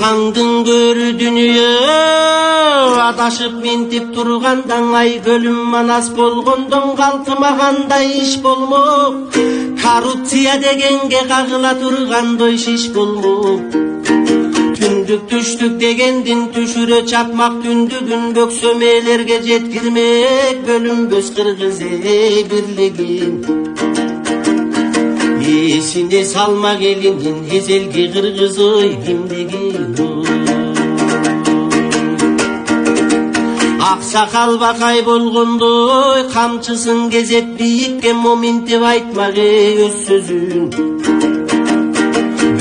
таңдың көрі дүние адашып ментип тургандан ай бөлүм манас болгондон калтымагандай иш болмок коррупция дегенге кагыла тургандой шиш болмок түндүк түштүк дегендин түшүрө чапмак түндүгүн бөксөмелерге жеткирмек бөлүнбөс кыргыз бирлигин эсине салмак элинин эзелги кыргыз ой кимдигин аксакал бакай болгондой камчысын кезеп бийикке моминтип айтмак өз сөзүн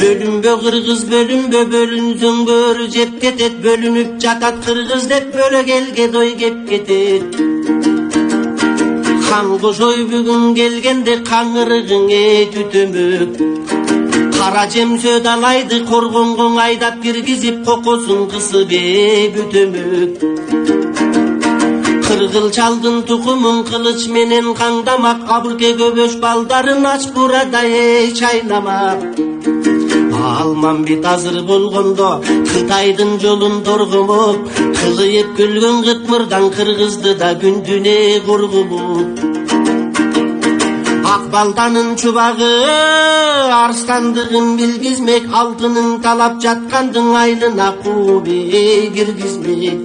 бөлүнбө кыргыз бөлүнбө бөлүнсөңдөр жеп кетет бөлүнүп жатат кыргыз деп бөлө келге дой кеп кетет хан кошой бүгүн келгенде каңырыгың түтөмөк кара жемсө далайды коргонгон айдап киргизип кокосун кысып бүтөмөк кыргыл чалдын тукумун кылыч менен каңдамак абырке көбөш балдарын ач бурадай чайнамак Алмамбет азыр болгондо Кытайдын жолун торгомоп кылыйып күлгөн кытмырдан кыргызды да күндүнө коргомоп ак балданын чубагы арстандыгын билгизмек алтынын талап жаткандын айлына куубей киргизмек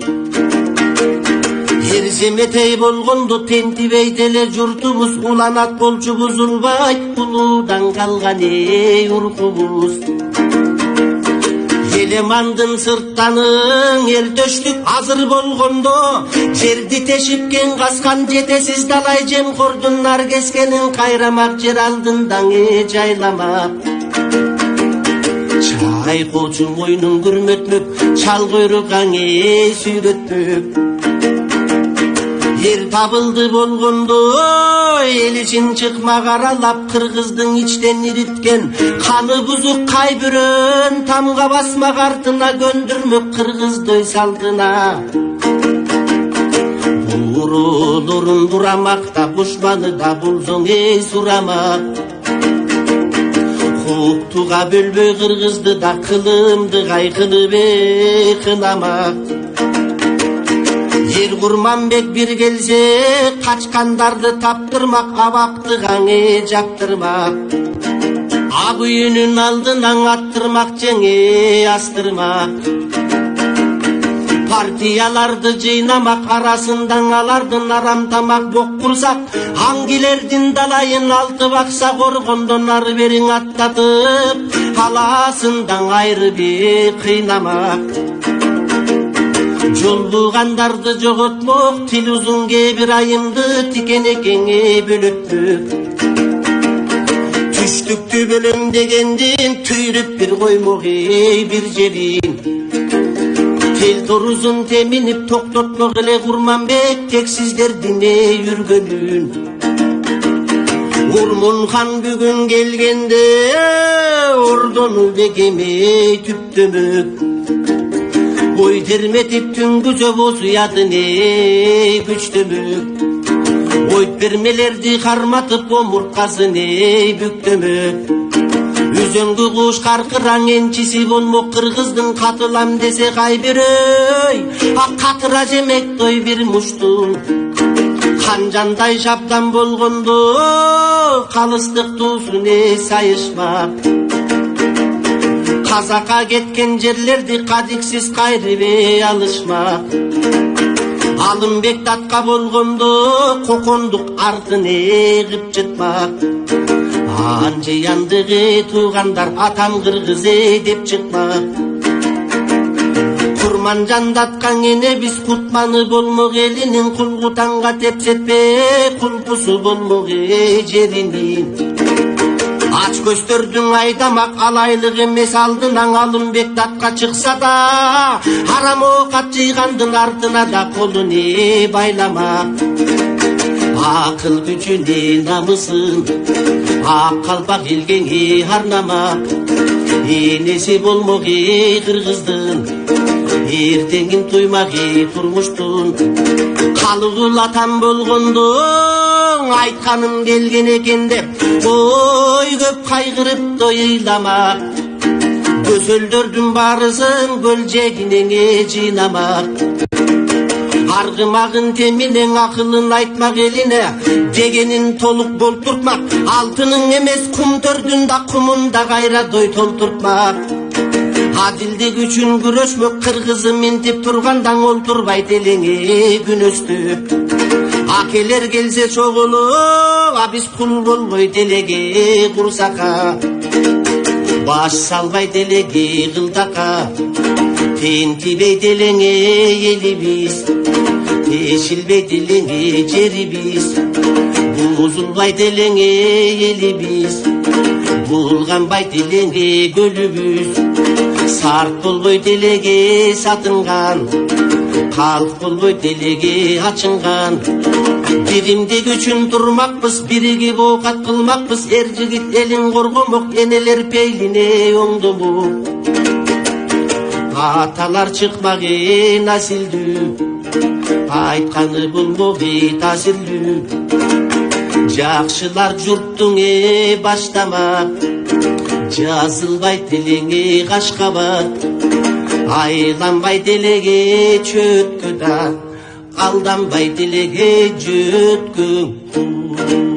Ерземетей болгондо тентибей деле журтубуз уланат болчу бузулбай улуудан калган уркубуз Елемандын сырттанын элдөштүк азыр болгондо жерди тешипкен каскан жетесиз далай жемкордун нар кескенин кайрамак жер алдындан жайламак чайкоочу мойнун күрмөтмөк чал койрукаң сүйрөтмөк Ер табылды болгондо эл ичин чыкмак аралап кыргыздын ичтен ириткен каны бузук кайбирөн тамга басмак артына көндүрмөк кыргыздой салтына Бууролорун дурамакта бушманы да булсоң сурамак Хуктуга бөлбөй кыргызды да кылымды кайкылып кынамак Ер Курманбек бир келсе качкандарды таптырмак абактыгаң жактырмак ак үйүнүн алдынан аттырмак жеңе астырмак партияларды жыйнамак арасындан алардын арам тамак бок курсак аңгилердин далайын алты бакса коргондон ары бериң аттатып аласындан айрып кыйнамак Жолдугандарды жоготмок тил узун кээ айымды тикенекеңе бөлөпмөк түштүктү бөлөм дегендин түйрүп бир коймок бир жерин тел торузун теминип токтотмок эле Курманбек тексиздердин үргөнүн Урмунхан бүгүн келгенде ордону бекеме түптөмөк Ой терметип түнгүзө босуятын күчтөмөк Ой пермелерди карматып омурткасын бүктөмөк Үзөңгү куш каркыраң энчиси болмок кыргыздын катылам десе кайбирөй ак катыра жемек той бир муштун Канжандай шаптан болгондо калыстык туусун сайышмак Казакка кеткен жерлерди кадиксиз кайрып алышмак Алымбек татка болгондо кокондук артын кып жытмак Анжы яндыгы туугандар атам кыргыз деп чыкмак Курман жандаткан эне биз кутманы болмок элинин кулгутанга тепсетпе кулпусу болмок жеринин Ач көстөрдүн айдамак алайлык эмес алдынан Алымбек татка чыкса да арам оокат жыйгандын артына да колун байламак акыл күчүнө намысын ак калпак элге арнамак энеси болмок кыргыздын эртеңин туймак турмуштун калыгул атам болгондо айтканым келген экен деп ой көп кайгырып тойлама көсөлдөрдүн баарысын көлжегине жыйнамак. Аргымагын теминең акылын айтмак элине, дегенин толук болтуртмак. Алтынын эмес кумтөрдүн да кумун да кайра дой толтуртмак. Адилдик үчүн күрөшмөк, кыргызы минтип тургандан олтурбайт элеңе күнөстүп. Акелер келсе чогулуп, абис кул болбойт элеге курсакка. Баш салбайт элеге кылтакка. Тентибейт элеңе элибиз, тешилбейт элеңе жерибиз. Бузулбайт элеңе элибиз, булганбайт элеңе көлүбүз. Сарт болбойт элеге сатынган, калп болбойт элеге ачынган. Биримдик үчүн турмакпыз, биригип оокат кылмакпыз. Эр жигит элин коргомок, энелер пейлине оңдомок. Аталар чыкмак насилдүү, айтканы болмок таасирлүү. Жакшылар журттуң баштамак, жазылбайт элеңе кашкабат. Айланбайт элеге чөткө да, алданбайт элеге жөткө.